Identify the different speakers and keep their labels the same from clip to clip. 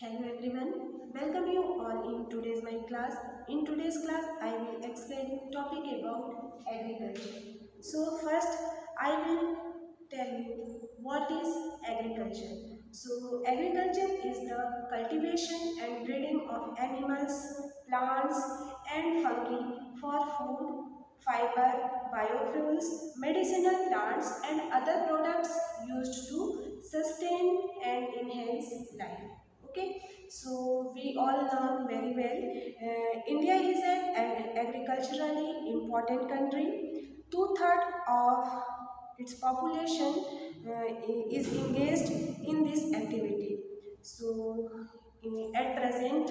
Speaker 1: Hello everyone, welcome you all in today's my class. In today's class, I will explain topic about agriculture. So first, I will tell you what is agriculture. So agriculture is the cultivation and breeding of animals, plants and fungi for food, fiber, biofuels, medicinal plants and other products used to sustain and enhance life. Okay, so we all know very well, India is an agriculturally important country. Two-thirds of its population is engaged in this activity. So at present,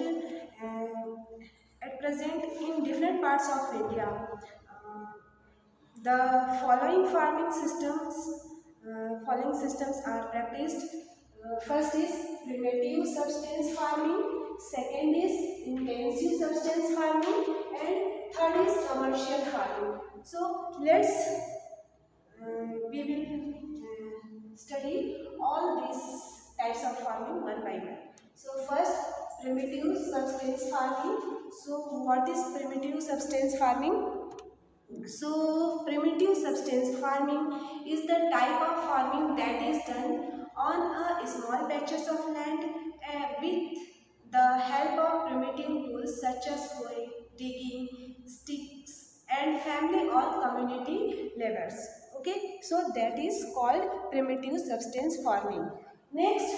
Speaker 1: in different parts of India, the following systems are practiced. First is primitive substance farming, second is intensive substance farming, and third is commercial farming. So we will study all these types of farming one by one. So first, primitive substance farming. So what is primitive substance farming? So primitive substance farming is the type of farming that is done on a small patches of land with the help of primitive tools such as sowing, digging, sticks and family or community levers. Okay, so that is called primitive substance farming. Next,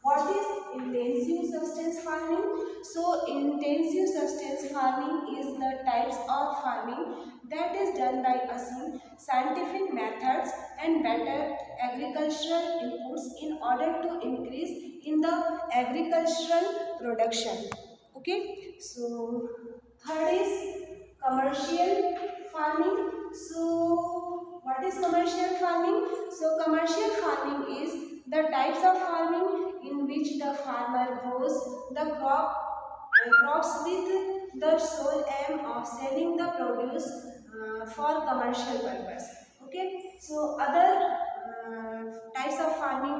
Speaker 1: what is intensive substance farming? So intensive substance farming is the types of farming that is done by using scientific methods and better agricultural inputs in order to increase in the agricultural production. Okay, so third is commercial farming. So what is commercial farming? So commercial farming is the types of farming in which the farmer grows the crops with the sole aim of selling the produce for commercial purpose. Okay, so other types of farming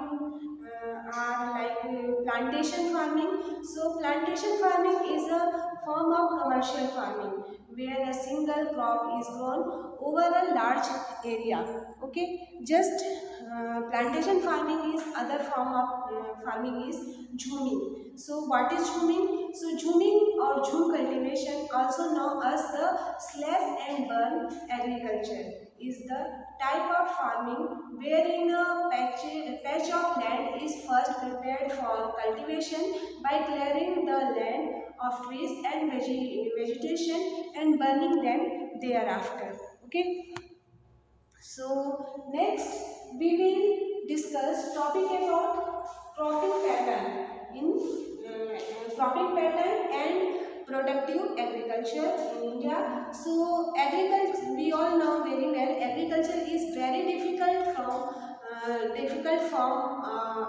Speaker 1: are like plantation farming. So plantation farming is a form of commercial farming where a single crop is grown over a large area. Okay, just plantation farming is other form of farming is jhuming. So what is jhuming? So jhuming or jhum cultivation, also known as the slash and burn agriculture, is the type of farming wherein a patch of land is first prepared for cultivation by clearing the land of trees and vegetation and burning them thereafter. Okay. So next we will discuss topic about cropping pattern cropping pattern and productive agriculture in India. So agriculture, we all know very well, agriculture is very difficult form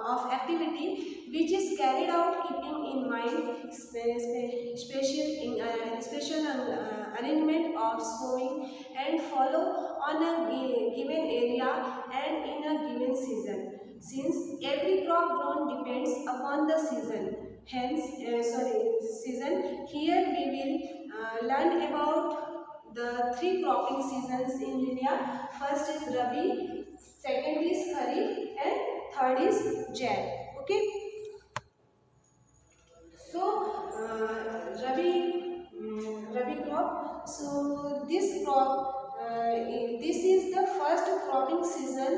Speaker 1: of activity which is carried out keeping in mind special arrangement of sowing and follow on a given area and in a given season. Since every crop grown depends upon the season, season. Here we will learn about the three cropping seasons in India. First is Rabi, second is Kharif, and third is Jaid. Okay. So Rabi crop. So this crop, this is the first cropping season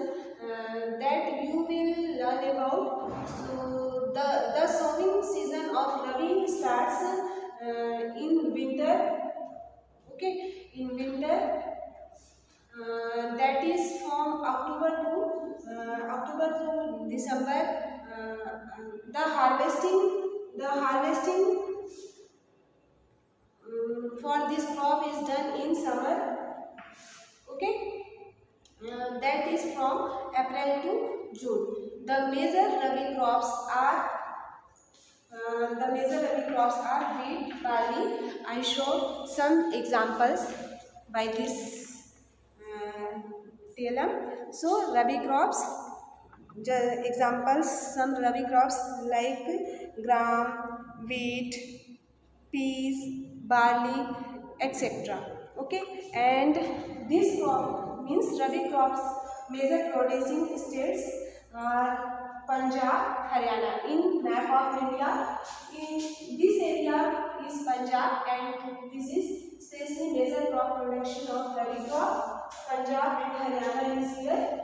Speaker 1: that you will learn about. So the sowing season of Rabi starts in winter. Okay, in winter. That is from October to December. The harvesting for this crop is done in summer. Okay, that is from April to June. The major Rabi crops are wheat, barley. I show some examples by this theorem. So Rabi crops, examples, some Rabi crops like gram, wheat, peas, barley, etc. Okay, and this crop means Rabi crops major producing states are Punjab, Haryana. In map of India, in this area is Punjab, and this is especially major crop production of Rabi crop. Punjab and Haryana is here.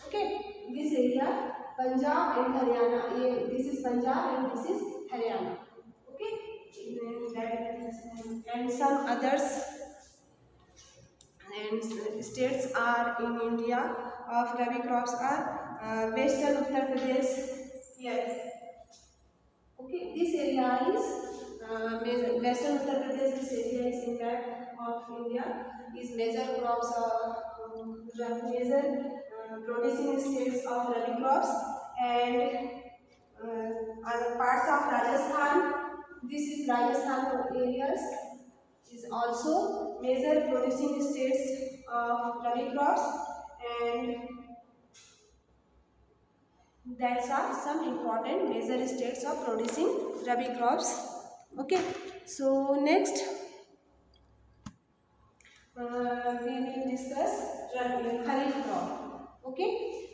Speaker 1: Okay, this area Punjab and Haryana. This is Punjab and this is Haryana. Okay, and some others and states are in India of Rabi crops are Western Uttar Pradesh. Yes. Okay, this area is Western Uttar Pradesh. This area is in that of India. Is major crops major producing states of Rabi crops, and other parts of Rajasthan. This is Rajasthan areas is also major producing states of Rabi crops, and that's are some important major states of producing Rabi crops. Okay, so next we will discuss Kharif crop. Okay,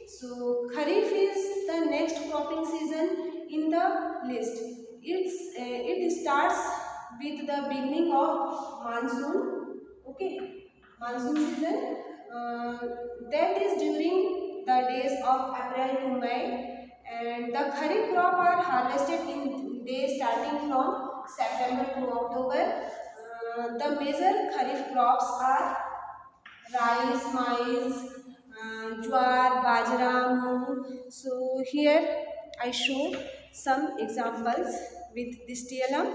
Speaker 1: so Kharif is the next cropping season in the list. It starts with the beginning of monsoon. Okay, monsoon season. That is during the days of April to May, and the Kharif crop are harvested in days starting from September to October. The major Kharif crops are rice, maize, jowar, bajra, moong. So here I show some examples with this TLM.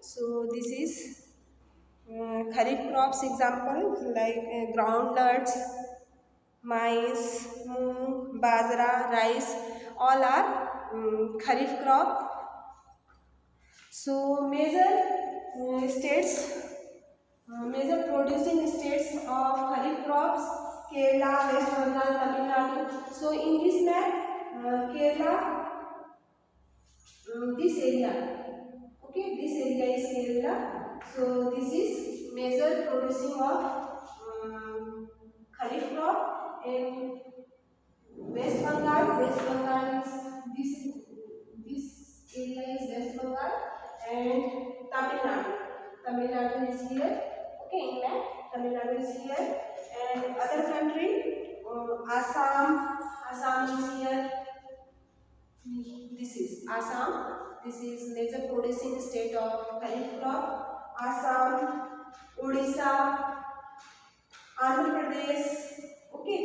Speaker 1: So this is Kharif crops example like groundnuts, maize, moong, bajra, rice, all are Kharif crop. So major producing states of Kharif crops: Kerala, West Bengal, Tamil Nadu. So in this map, Kerala, this area, okay, this area is Kerala. So this is major producing of Kharif crop. And West Bengal is this area is West Bengal, and Tamil Nadu. Tamil Nadu is here. Okay, in that Tamil Nadu is here, and other country Assam is here. This is Assam. This is major producing state of Kharif crop. Assam, Odisha, Andhra Pradesh. Okay,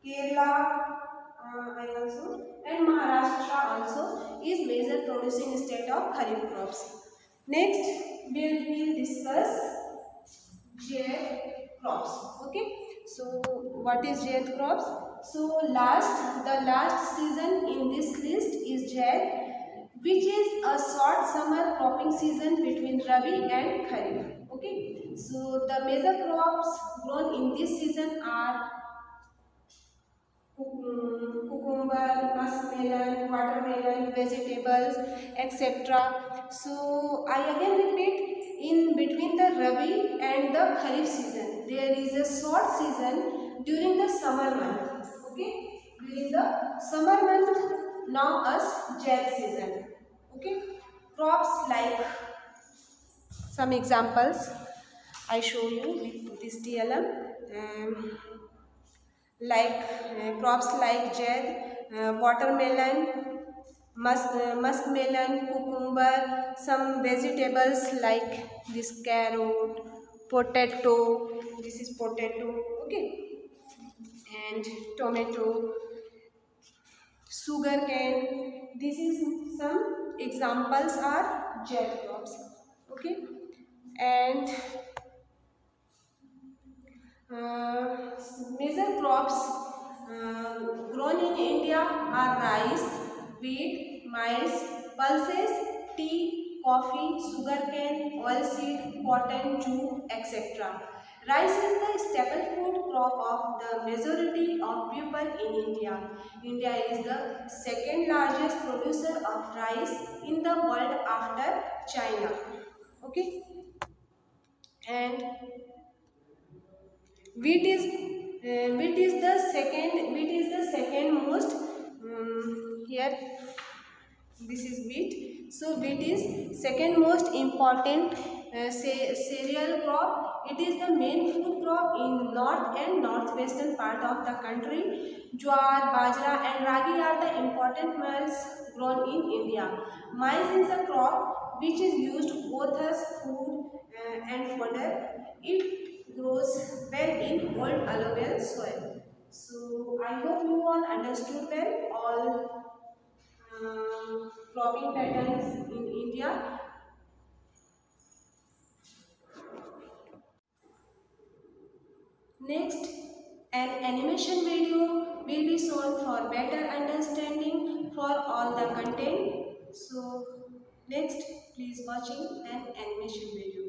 Speaker 1: Kerala, I also, and Maharashtra also is major producing state of Kharif crops. Next, we will discuss Zaid crops. Okay, so what is Zaid crops? So the last season in this list is Zaid, which is a short summer cropping season between Rabi and Kharif. Okay, so the major crops grown in this season are cucumber, muskmelon, watermelon, vegetables, etc. So I again repeat, in between the Rabi and the Kharif season, there is a short season during the summer month. Okay, during the summer month, now as Zaid season. Okay, crops like some examples I show you with this TLM. Like crops like Zaid, watermelon, muskmelon, cucumber, some vegetables like this carrot, potato, this is potato, okay, and tomato, sugar cane. This is some examples are Zaid crops, okay, and major crops grown in India are rice, wheat, maize, pulses, tea, coffee, sugarcane, oilseed, cotton, jute, etc. Rice is the staple food crop of the majority of people in India. India is the second largest producer of rice in the world after China. Okay, and wheat is the second most here this is wheat. So wheat is second most important cereal crop. It is the main food crop in north and northwestern part of the country. Jowar, bajra and ragi are the important meals grown in India. Maize is a crop which is used both as food and fodder. It grows well in old alluvial soil. So I hope you all understood well all cropping patterns in India. Next, an animation video will be shown for better understanding for all the content. So, next, please watching an animation video.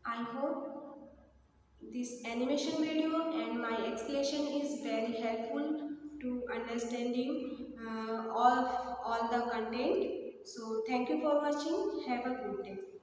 Speaker 1: I hope this animation video and my explanation is very helpful to understanding all the content. So thank you for watching. Have a good day.